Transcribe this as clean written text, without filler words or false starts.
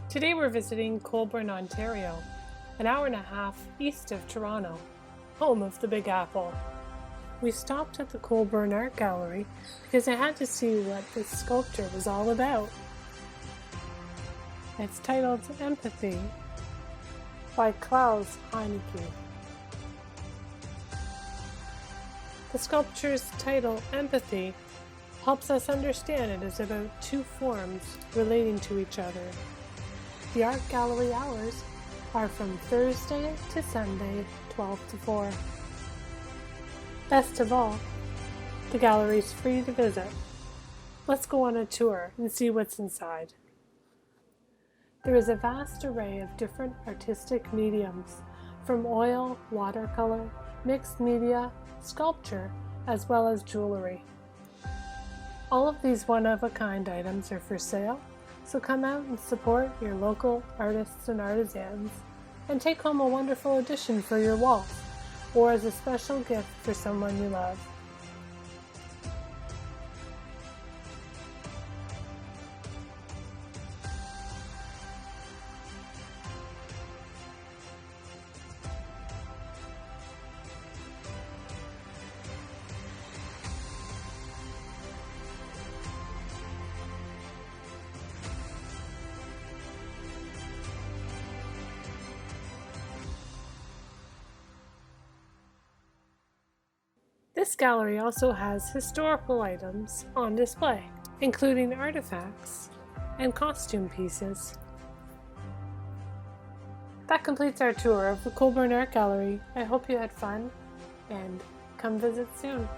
Today we're visiting Colborne, Ontario, an hour and a half east of Toronto, home of the Big Apple. We stopped at the Colborne Art Gallery because I had to see what this sculpture was all about. It's titled Empathy by Klaus Heinecke. The sculpture's title, Empathy, helps us understand it is about two forms relating to each other. The art gallery hours are from Thursday to Sunday, 12 to 4. Best of all, the gallery is free to visit. Let's go on a tour and see what's inside. There is a vast array of different artistic mediums, from oil, watercolor, mixed media, sculpture, as well as jewelry. All of these one-of-a-kind items are for sale, so come out and support your local artists and artisans, and take home a wonderful addition for your wall, or as a special gift for someone you love. This gallery also has historical items on display, including artifacts and costume pieces. That completes our tour of the Colborne Art Gallery. I hope you had fun, and come visit soon.